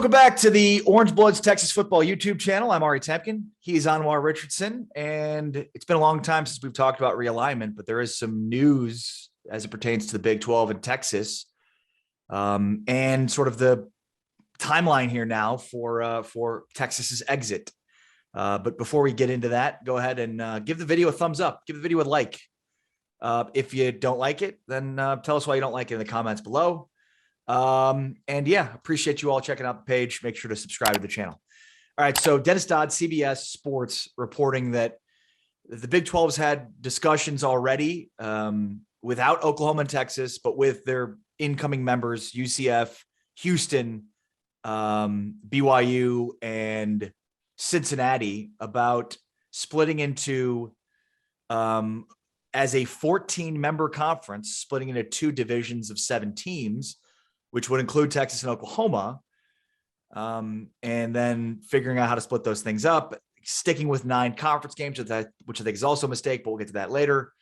Welcome back to the Orange Bloods Texas Football YouTube channel. I'm Ari Temkin. He's Anwar Richardson, and it's been a long time since we've talked about realignment, but there is some news as it pertains to the Big 12 in Texas, and sort of the timeline here now for Texas's exit. But before we get into that, go ahead and give the video a thumbs up. Give the video a like. If you don't like it, then tell us why you don't like it in the comments below. And yeah, appreciate you all checking out the page. Make sure to subscribe to the channel. All right. So Dodd of CBS Sports reporting that the Big 12's had discussions already, without Oklahoma and Texas, but with their incoming members, UCF, Houston, BYU, and Cincinnati, about splitting into, as a 14-member conference, splitting into two divisions of 7 teams, which would include Texas and Oklahoma, and then figuring out how to split those things up, sticking with 9 conference games, which I think is also a mistake, but we'll get to that later.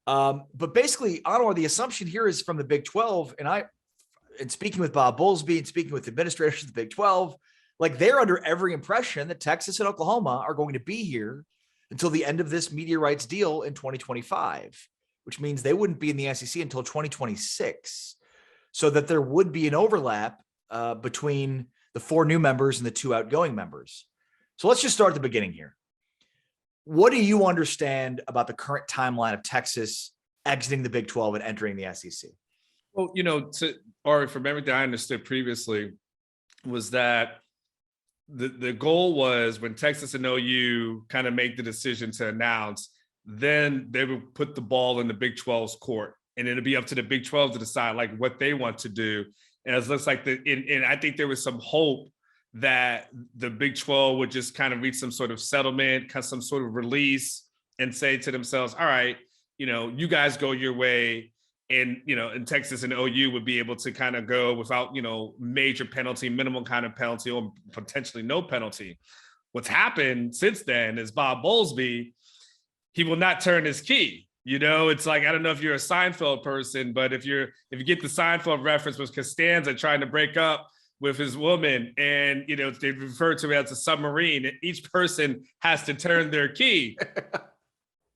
But basically, Anwar, the assumption here is from the Big 12, and speaking with Bob Bowlesby and speaking with administrators of the Big 12, like they're under every impression that Texas and Oklahoma are going to be here until the end of this media rights deal in 2025, which means they wouldn't be in the SEC until 2026. So that there would be an overlap between the 4 new members and the 2 outgoing members. So let's just start at the beginning here. What do you understand about the current timeline of Texas exiting the Big 12 and entering the SEC? Well, from everything I understood previously, was that the goal was when Texas and OU kind of make the decision to announce, then they would put the ball in the Big 12's court. And it'll be up to the Big 12 to decide like what they want to do. And it looks like and I think there was some hope that the Big 12 would just kind of reach some sort of settlement, some sort of release, and say to themselves, all right, you guys go your way. And, and Texas and OU would be able to kind of go without, major penalty, minimal kind of penalty, or potentially no penalty. What's happened since then is Bob Bowlesby, he will not turn his key. It's like, I don't know if you're a Seinfeld person, but if you get the Seinfeld reference with Costanza trying to break up with his woman, and, they refer to it as a submarine, and each person has to turn their key.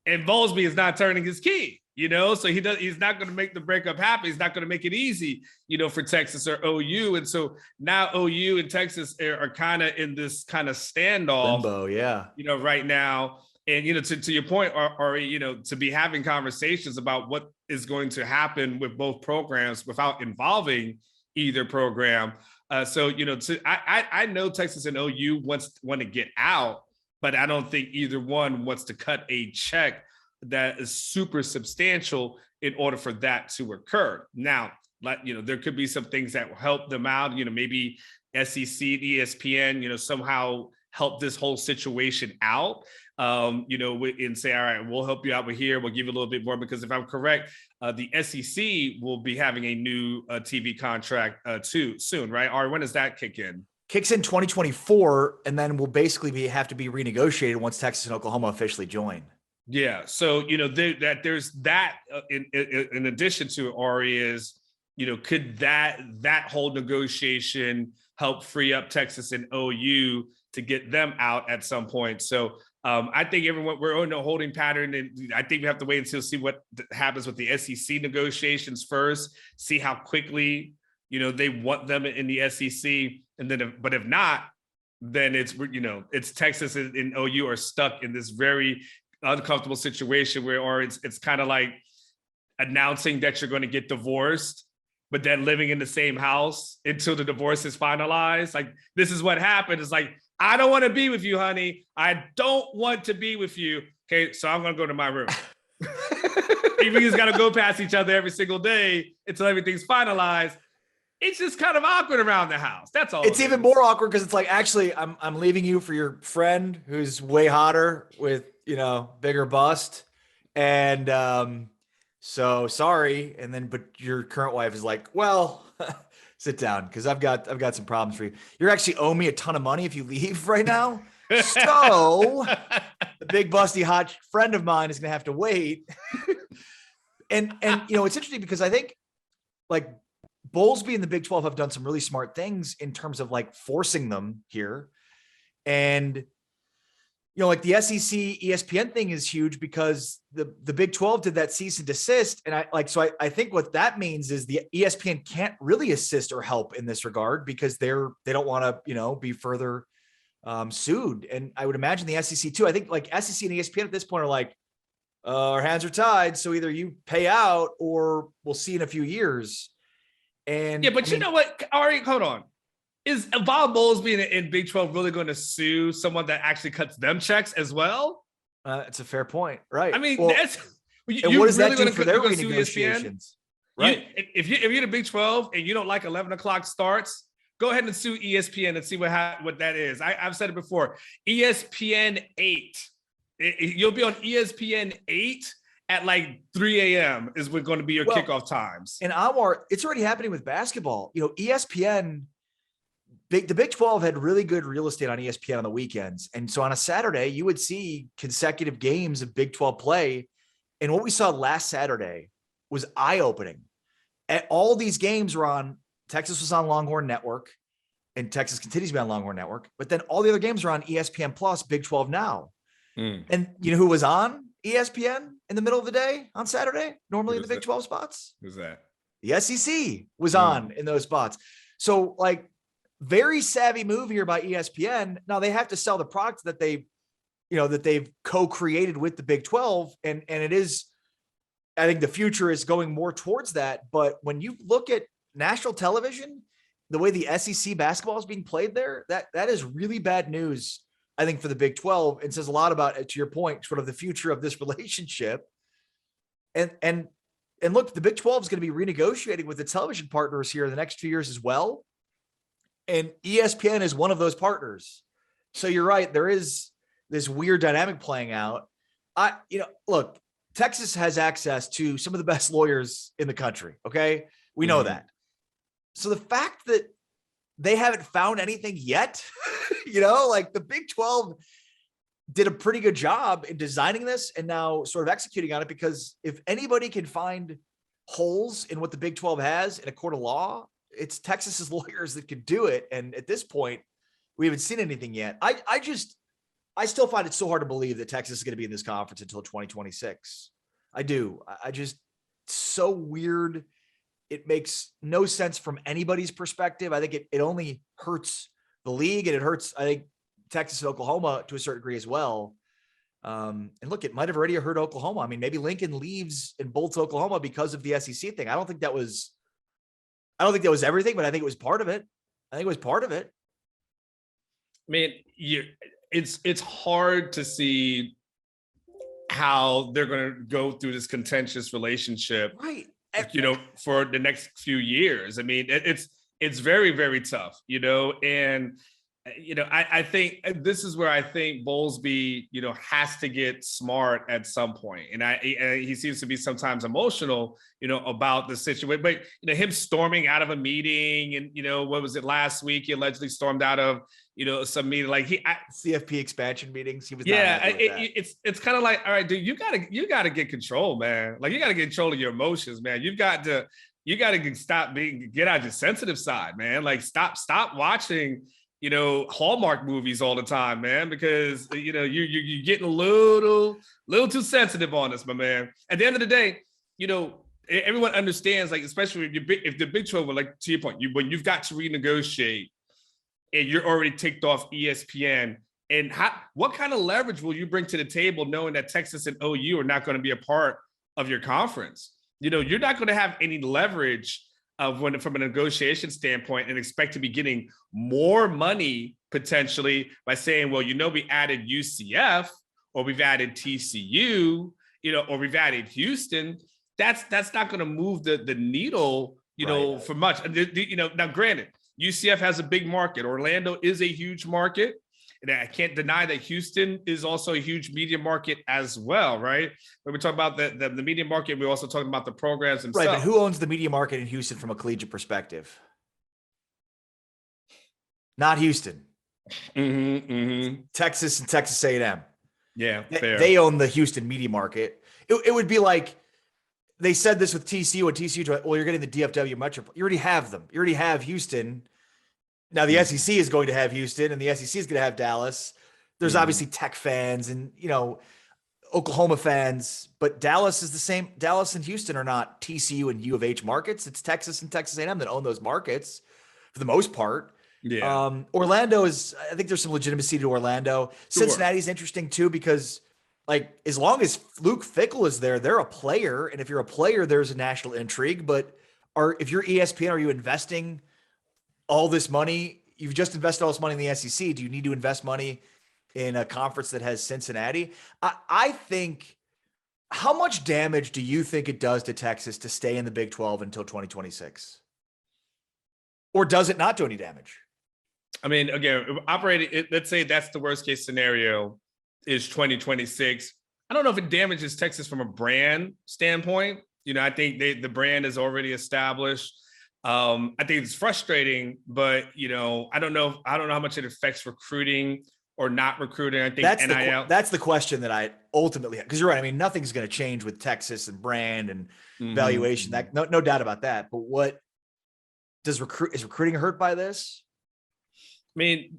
And Bowlesby is not turning his key, so he's not going to make the breakup happen. He's not going to make it easy, for Texas or OU. And so now OU and Texas are kind of in this kind of standoff, limbo, yeah, right now. And, to your point, Ari, to be having conversations about what is going to happen with both programs without involving either program. I know Texas and OU want to get out, but I don't think either one wants to cut a check that is super substantial in order for that to occur. Now, there could be some things that will help them out, maybe SEC, ESPN, somehow help this whole situation out. And say, all right, we'll help you out with here. We'll give you a little bit more, because if I'm correct, the SEC will be having a new TV contract too soon, right? Or when does that kick in? Kicks in 2024, and then will basically have to be renegotiated once Texas and Oklahoma officially join. Yeah. So, there's that in addition to Ari is, could that whole negotiation help free up Texas and OU to get them out at some point? So I think we're in a holding pattern, and I think we have to wait until see what happens with the SEC negotiations first, see how quickly, they want them in the SEC. And then, but if not, then it's Texas and OU are stuck in this very uncomfortable situation or it's kind of like announcing that you're going to get divorced, but then living in the same house until the divorce is finalized. Like, this is what happened. It's like, I don't want to be with you, honey. I don't want to be with you. Okay, so I'm going to go to my room. Even you got to go past each other every single day until everything's finalized. It's just kind of awkward around the house. That's all. It's even more awkward because it's like, actually, I'm leaving you for your friend who's way hotter with, bigger bust. And so sorry. And then, but your current wife is like, well, sit down, because I've got some problems for you. You're actually owe me a ton of money if you leave right now. So the big busty hot friend of mine is going to have to wait. And it's interesting because I think like Bowlesby and the Big 12 have done some really smart things in terms of like forcing them here. And, like the SEC ESPN thing is huge because the Big 12 did that cease and desist. And I think what that means is the ESPN can't really assist or help in this regard because they don't want to, be further sued. And I would imagine the SEC too. I think like SEC and ESPN at this point are like, our hands are tied. So either you pay out or we'll see in a few years. And yeah, but you know what? Ari, hold on. Is Bob Bowlesby in Big 12 really going to sue someone that actually cuts them checks as well? It's a fair point, right? I mean, and what does that do for their renegotiations? Right. If you're the Big 12 and you don't like 11 o'clock starts, go ahead and sue ESPN and see what that is. I've said it before. ESPN 8. You'll be on ESPN 8 at like 3 a.m. is going to be your kickoff times. And Anwar, it's already happening with basketball. ESPN, the Big 12 had really good real estate on ESPN on the weekends. And so on a Saturday, you would see consecutive games of Big 12 play. And what we saw last Saturday was eye-opening. All these games were on, Texas was on Longhorn Network, and Texas continues to be on Longhorn Network. But then all the other games are on ESPN Plus, Big 12 Now. And you know who was on ESPN in the middle of the day on Saturday, normally in the Big 12 spots? Who's that? The SEC was on in those spots. So like very savvy move here by ESPN. Now they have to sell the product that they've co-created with the Big 12. And it is, I think the future is going more towards that. But when you look at national television, the way the SEC basketball is being played there, that is really bad news, I think, for the Big 12, and says a lot about, to your point, sort of the future of this relationship. And look, the Big 12 is going to be renegotiating with the television partners here in the next 2 years as well. And ESPN is one of those partners. So you're right. There is this weird dynamic playing out. Look, Texas has access to some of the best lawyers in the country. Okay. We know that. So the fact that they haven't found anything yet, like the Big 12 did a pretty good job in designing this and now sort of executing on it, because if anybody can find holes in what the Big 12 has in a court of law, it's Texas's lawyers that could do it. And at this point, we haven't seen anything yet. I still find it so hard to believe that Texas is going to be in this conference until 2026. I do. It's so weird. It makes no sense from anybody's perspective. I think it only hurts the league, and it hurts, I think, Texas and Oklahoma to a certain degree as well. And look, it might have already hurt Oklahoma. I mean, maybe Lincoln leaves and bolts Oklahoma because of the SEC thing. I don't think that was everything, but I think it was part of it. I mean, it's hard to see how they're going to go through this contentious relationship, right? For the next few years. I mean, it's very, very tough, and I think this is where I think Bowlesby, has to get smart at some point. And he seems to be sometimes emotional, about the situation. But, him storming out of a meeting and, what was it last week? He allegedly stormed out of, some meeting like CFP expansion meetings. He was it's kind of like, all right, dude, you gotta get control, man. Like, you gotta get control of your emotions, man. You gotta get out your sensitive side, man. Like, stop watching Hallmark movies all the time, man, because you're getting a little too sensitive on us, my man. At the end of the day, everyone understands, like, especially if the Big 12, like, to your point, when you've got to renegotiate and you're already ticked off ESPN, and what kind of leverage will you bring to the table knowing that Texas and OU are not going to be a part of your conference? You're not going to have any leverage from a negotiation standpoint and expect to be getting more money potentially by saying, well, we added UCF, or we've added TCU, or we've added Houston. That's not going to move the needle, right, for much. Now granted, UCF has a big market. Orlando is a huge market. And I can't deny that Houston is also a huge media market as well, right? When we talk about the media market, we're also talking about the programs themselves. Right, but who owns the media market in Houston from a collegiate perspective? Not Houston. Texas and Texas A&M. Yeah, fair. They own the Houston media market. It would be like they said this with TCU and TCU. Well, you're getting the DFW Metro. You already have them. You already have Houston. Now the SEC is going to have Houston, and the SEC is going to have Dallas. There's obviously Tech fans and Oklahoma fans, but Dallas is the same. Dallas and Houston are not TCU and U of H markets. It's Texas and Texas A&M that own those markets for the most part. Yeah. Orlando is, I think there's some legitimacy to Orlando. Sure. Cincinnati's interesting too, because like, as long as Luke Fickell is there, they're a player. And if you're a player, there's a national intrigue, but if you're ESPN, are you investing all this money? You've just invested all this money in the SEC. Do you need to invest money in a conference that has Cincinnati? I think, how much damage do you think it does to Texas to stay in the Big 12 until 2026? Or does it not do any damage? I mean, again, let's say that's the worst case scenario is 2026. I don't know if it damages Texas from a brand standpoint. I think the brand is already established. I think it's frustrating, but I don't know how much it affects recruiting or not recruiting. I think NIL. That's the question that I ultimately have, because you're right. I mean, nothing's going to change with Texas and brand and valuation. That no doubt about that. But what is recruiting hurt by this? I mean,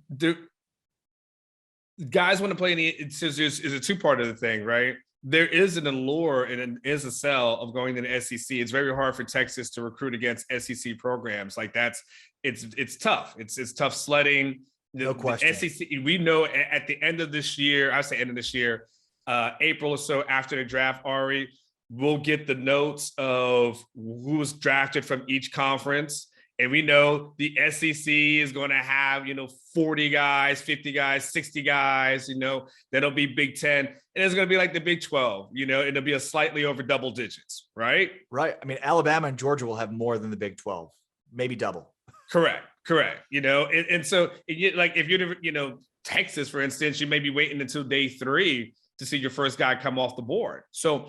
guys want to play in is a two-part of the thing, right? There is an allure and is a sell of going to the SEC. It's very hard for Texas to recruit against SEC programs. Like it's tough. It's tough sledding. No question. The SEC, we know at the end of this year, I say end of this year, April or so after the draft, Ari, we'll get the notes of who was drafted from each conference. And we know the SEC is going to have, 40 guys, 50 guys, 60 guys, that'll be Big 10. And it's going to be like the Big 12, it'll be a slightly over double digits, right? Right. I mean, Alabama and Georgia will have more than the Big 12, maybe double. Correct. And so like if you're, Texas, for instance, you may be waiting until day 3 to see your first guy come off the board. So,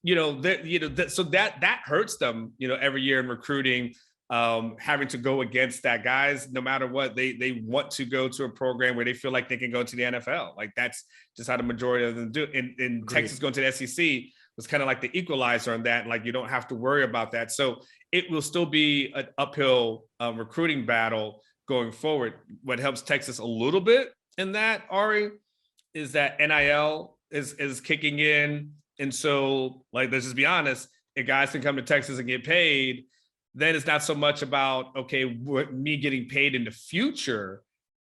so that hurts them, every year in recruiting. Having to go against that. Guys, no matter what, they want to go to a program where they feel like they can go to the NFL. Like that's just how the majority of them do. In Texas going to the SEC was kind of like the equalizer on that. Like you don't have to worry about that. So it will still be an uphill recruiting battle going forward. What helps Texas a little bit in that, Ari, is that NIL is kicking in. And so, like, let's just be honest, if guys can come to Texas and get paid, then it's not so much about, me getting paid in the future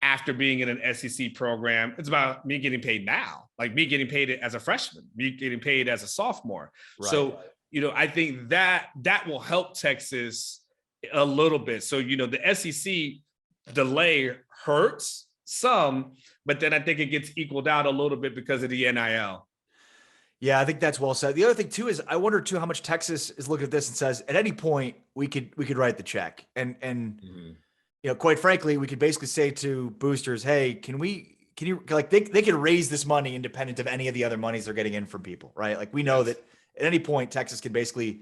after being in an SEC program. It's about me getting paid now, like me getting paid as a freshman, me getting paid as a sophomore. Right. So, I think that will help Texas a little bit. So, the SEC delay hurts some, but then I think it gets equaled out a little bit because of the NIL. Yeah, I think that's well said. The other thing too is I wonder too how much Texas is looking at this and says at any point we could write the check and quite frankly we could basically say to boosters, hey, can you like they could raise this money independent of any of the other monies they're getting in from people, right? Like we know that at any point Texas can basically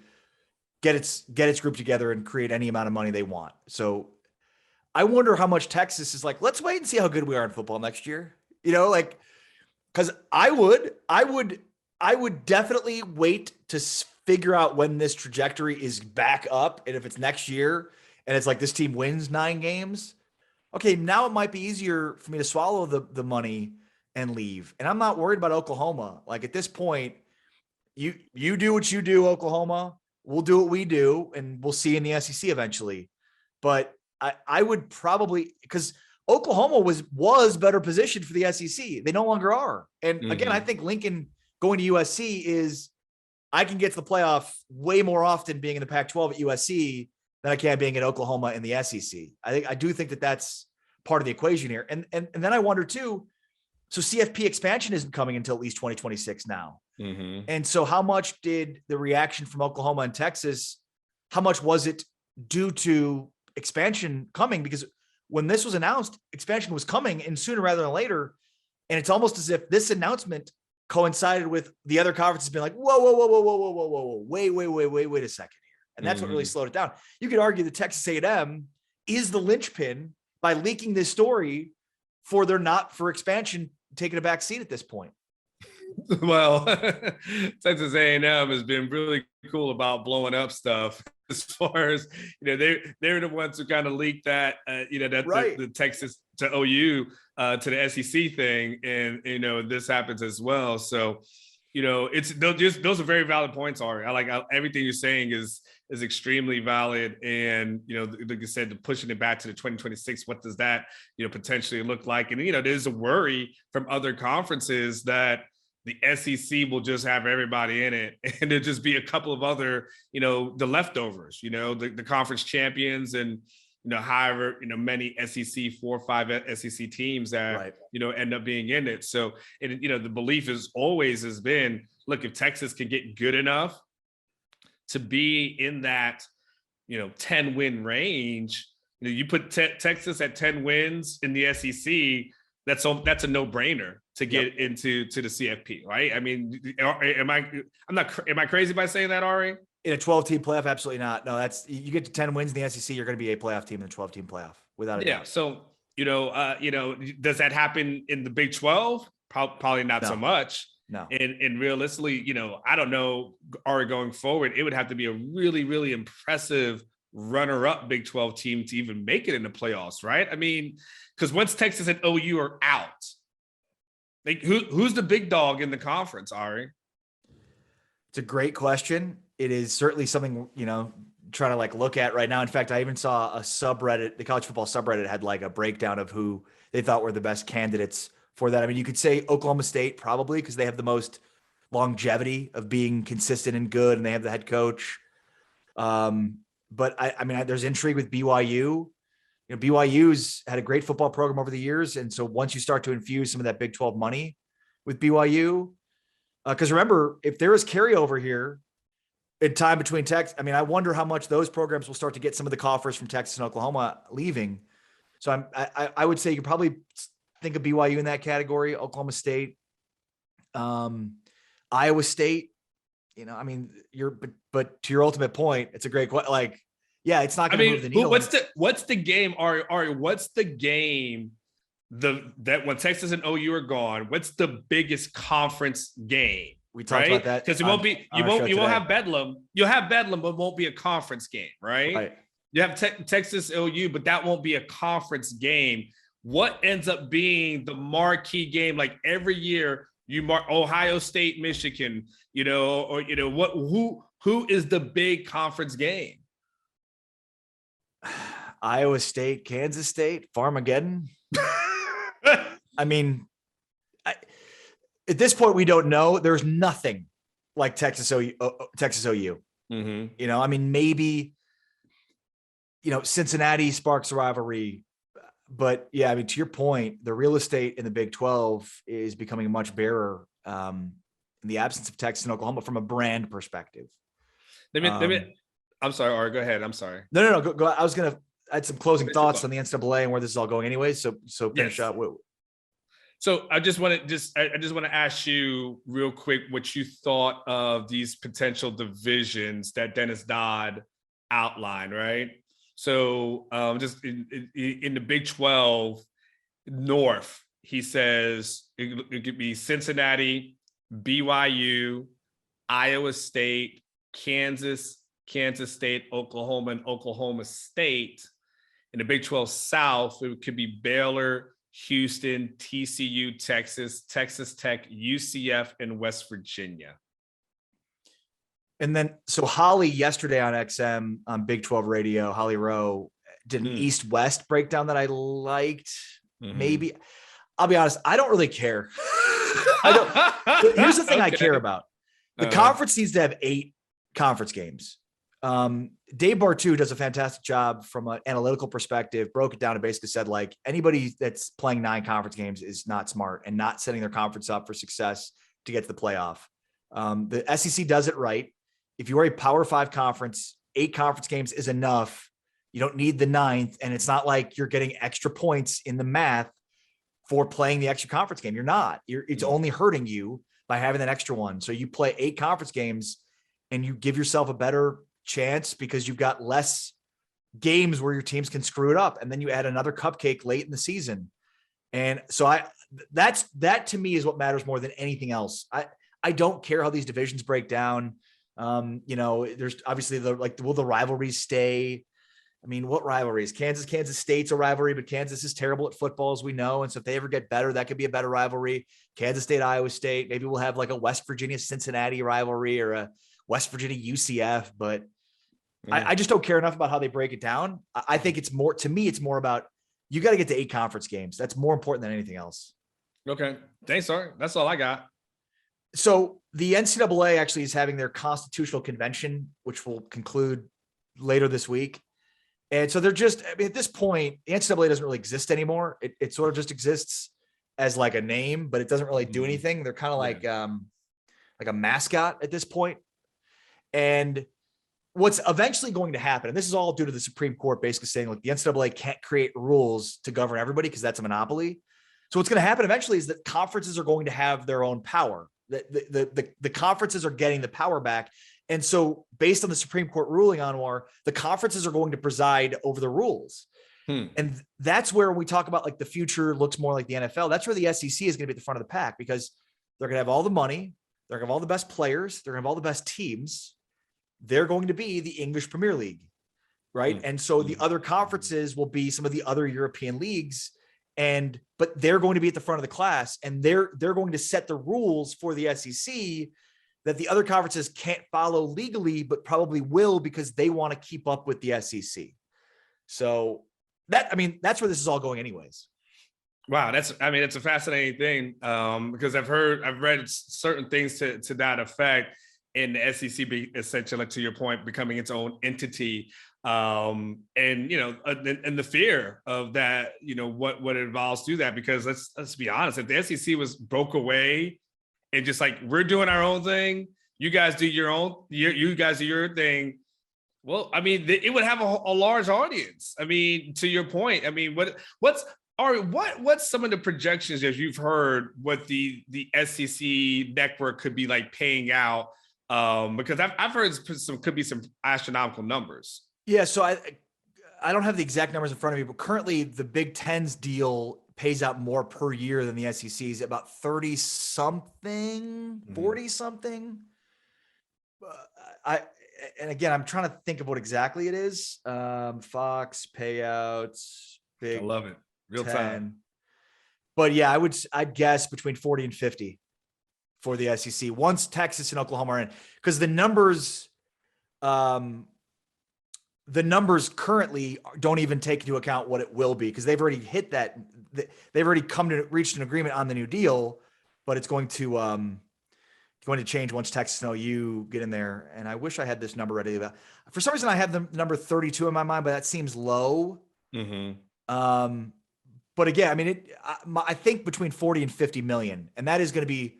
get its group together and create any amount of money they want. So I wonder how much Texas is like, let's wait and see how good we are in football next year. Because I would definitely wait to figure out when this trajectory is back up. And if it's next year and it's like this team wins 9 games, okay, now it might be easier for me to swallow the money and leave. And I'm not worried about Oklahoma. Like at this point, you do what you do, Oklahoma. We'll do what we do, and we'll see in the SEC eventually. But I would probably, because Oklahoma was better positioned for the SEC. They no longer are. And again, I think Lincoln going to USC is I can get to the playoff way more often being in the Pac-12 at USC than I can being at Oklahoma in the SEC. I do think that that's part of the equation here. And then I wonder too, so CFP expansion isn't coming until at least 2026 now. And so how much did the reaction from Oklahoma and Texas, how much was it due to expansion coming? Because when this was announced, expansion was coming and sooner rather than later. And it's almost as if this announcement coincided with the other conferences being like, whoa, wait a second here. And that's what really slowed it down. You could argue that Texas A&M is the linchpin by leaking this story for expansion taking a back seat at this point. Well, Texas A&M has been really cool about blowing up stuff. As far as they're the ones who kind of leaked that that Right. the Texas to OU to the SEC thing, and this happens as well. So it's those are very valid points, Ari. I like everything you're saying is extremely valid, and like I said, pushing it back to the 2026, what does that potentially look like? And there's a worry from other conferences that the SEC will just have everybody in it, and there'll just be a couple of other the leftovers, the conference champions, and however many SEC 4 or 5 SEC teams that Right. end up being in it. So the belief is always has been, look, if Texas can get good enough to be in that 10-win range, you put Texas at 10 wins in the SEC, that's a no-brainer to get into the CFP, right? I mean, am I crazy by saying that, Ari? In a 12-team playoff, absolutely not. No, you get to 10 wins in the SEC, you're going to be a playoff team in the 12-team playoff, without a doubt. Yeah. So does that happen in the Big 12? Probably not so much. No. And realistically, I don't know, Ari, going forward, it would have to be a really, really impressive runner-up Big 12 team to even make it in the playoffs, right? I mean, because once Texas and OU are out, like who's the big dog in the conference, Ari? It's a great question. It is certainly something, trying to like look at right now. In fact, I even saw a subreddit, the college football subreddit had like a breakdown of who they thought were the best candidates for that. I mean, you could say Oklahoma State probably, because they have the most longevity of being consistent and good, and they have the head coach. But I mean, there's intrigue with BYU. BYU's had a great football program over the years. And so once you start to infuse some of that Big 12 money with BYU, because remember, if there is carryover here in time between Texas, I mean, I wonder how much those programs will start to get some of the coffers from Texas and Oklahoma leaving. So I would say you could probably think of BYU in that category, Oklahoma State, Iowa State. I mean, but to your ultimate point, it's a great question. Like, yeah, it's not going to move the needle. What's the game, Ari? What's the game that when Texas and OU are gone? What's the biggest conference game? We talked about that because it won't be you won't have Bedlam. You'll have Bedlam, but it won't be a conference game, right? You have Texas OU, but that won't be a conference game. What ends up being the marquee game? Like every year, you mark Ohio State, Michigan, or what? Who is the big conference game? Iowa State, Kansas State, Farmageddon. I mean, at this point, we don't know. There's nothing like Texas OU. Mm-hmm. I mean, maybe, Cincinnati sparks a rivalry. But yeah, I mean, to your point, the real estate in the Big 12 is becoming much barer in the absence of Texas and Oklahoma from a brand perspective. I'm sorry, Ari, go ahead. I'm sorry. No. Go. I had some closing thoughts on the NCAA and where this is all going anyway. So finish up. So I just want to ask you real quick what you thought of these potential divisions that Dennis Dodd outlined, right? So just in the Big 12 North, he says it could be Cincinnati, BYU, Iowa State, Kansas State, Oklahoma, and Oklahoma State. In the Big 12 South, it could be Baylor, Houston, TCU, Texas Tech, UCF, and West Virginia. And then, so Holly yesterday on XM on Big 12 Radio, Holly Rowe did an East-West breakdown that I liked. Mm-hmm. Maybe, I'll be honest, I don't really care. Here's the thing I care about. The conference needs to have 8 conference games. Dave Bartu does a fantastic job from an analytical perspective, broke it down and basically said, like, anybody that's playing 9 conference games is not smart and not setting their conference up for success to get to the playoff. The SEC does it right. If you are a Power 5 conference, 8 conference games is enough. You don't need the 9th. And it's not like you're getting extra points in the math for playing the extra conference game. You're not. It's only hurting you by having that extra one. So you play 8 conference games and you give yourself a better chance because you've got less games where your teams can screw it up. And then you add another cupcake late in the season. And so that to me is what matters more than anything else. I don't care how these divisions break down. There's obviously will the rivalries stay? I mean, what rivalries? Kansas State's a rivalry, but Kansas is terrible at football, as we know. And so if they ever get better, that could be a better rivalry. Kansas State, Iowa State. Maybe we'll have like a West Virginia, Cincinnati rivalry or a West Virginia, UCF. But I just don't care enough about how they break it down. I think it's more about you got to get to 8 conference games. That's more important than anything else. Okay. Thanks, sir. That's all I got. So the NCAA actually is having their constitutional convention, which will conclude later this week. And so they're at this point, the NCAA doesn't really exist anymore. It sort of just exists as like a name, but it doesn't really do anything. They're kind of like a mascot at this point. And what's eventually going to happen, and this is all due to the Supreme Court basically saying, like, the NCAA can't create rules to govern everybody because that's a monopoly. So what's going to happen eventually is that conferences are going to have their own power. The conferences are getting the power back. And so based on the Supreme Court ruling, Anwar, the conferences are going to preside over the rules. And that's where we talk about like the future looks more like the NFL. That's where the SEC is going to be at the front of the pack because they're going to have all the money. They're going to have all the best players. They're going to have all the best teams. They're going to be the English Premier League, right? And so the other conferences will be some of the other European leagues, but they're going to be at the front of the class, and they're going to set the rules for the SEC that the other conferences can't follow legally, but probably will because they want to keep up with the SEC. So that's where this is all going anyways. Wow. It's a fascinating thing because I've read certain things to that effect, in the SEC be essentially, to your point, becoming its own entity. And the fear of that, what involves through that, because let's be honest, if the SEC broke away and just like, we're doing our own thing, you guys do your own, you guys do your thing. Well, it would have a large audience. To your point, what's some of the projections that you've heard what the SEC network could be like paying out? Because I've heard could be some astronomical numbers. Yeah. So I don't have the exact numbers in front of me, but currently the Big Ten's deal pays out more per year than the SEC's, about 30 something, 40 something. And again, I'm trying to think of what exactly it is. Fox payouts, Big, I love it. Real 10. Time. But yeah, I'd guess between 40 and 50 for the SEC once Texas and Oklahoma are in, because the numbers currently don't even take into account what it will be, because they've already hit that. They've already reached an agreement on the new deal, but it's going to change once Texas and OU get in there. And I wish I had this number ready. For some reason, I have the number 32 in my mind, but that seems low. But again, I think between 40 and 50 million, and that is going to be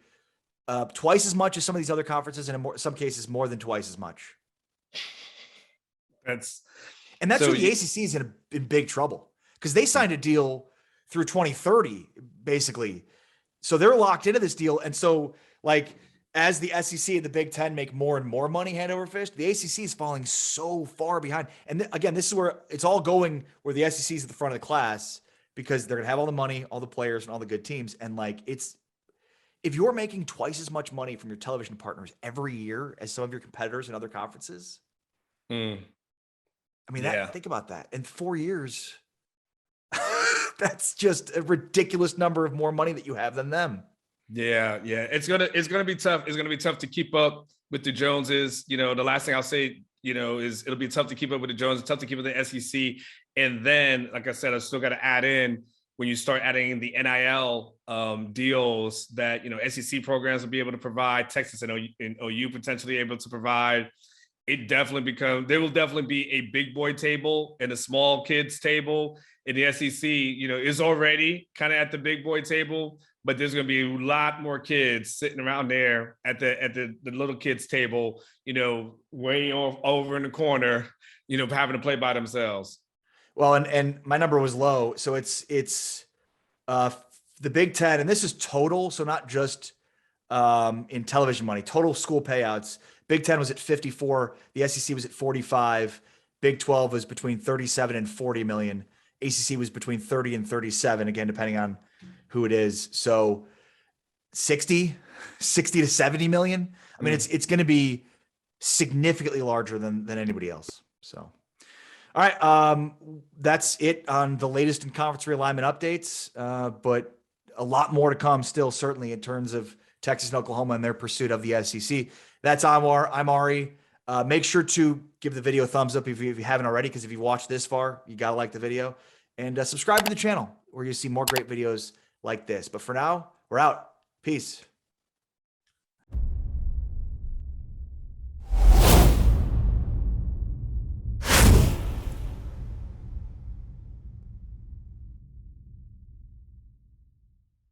twice as much as some of these other conferences, and in some cases more than twice as much. That's where the ACC is in big trouble, because they signed a deal through 2030, basically. So they're locked into this deal. And so, like, as the SEC and the Big Ten make more and more money hand over fist, the ACC is falling so far behind. And again, this is where it's all going, where the SEC is at the front of the class, because they're going to have all the money, all the players, and all the good teams. And like, if you're making twice as much money from your television partners every year as some of your competitors in other conferences, think about that. In 4 years, that's just a ridiculous number of more money that you have than them. Yeah. It's gonna be tough. It's gonna be tough to keep up with the Joneses. The last thing I'll say, is it'll be tough to keep up with the Joneses, tough to keep up with the SEC. And then, like I said, I still got to add in, when you start adding in the NIL deals that, SEC programs will be able to provide, Texas and OU potentially able to provide. There will definitely be a big boy table and a small kids table. In the SEC, is already kind of at the big boy table, but there's going to be a lot more kids sitting around there at the little kids table, way over in the corner, having to play by themselves. Well, and my number was low. So it's the Big Ten, and this is total. So not just in television money, total school payouts. Big Ten was at 54. The SEC was at 45. Big 12 was between 37 and 40 million. ACC was between 30 and 37, again, depending on who it is. So 60 to 70 million. I mean, it's going to be significantly larger than anybody else. So, all right. That's it on the latest in conference realignment updates. But a lot more to come still, certainly in terms of Texas and Oklahoma and their pursuit of the SEC. That's Anwar. I'm Ari. Make sure to give the video a thumbs up if you haven't already, because if you watched this far, you got to like the video, and subscribe to the channel where you see more great videos like this. But for now, we're out. Peace.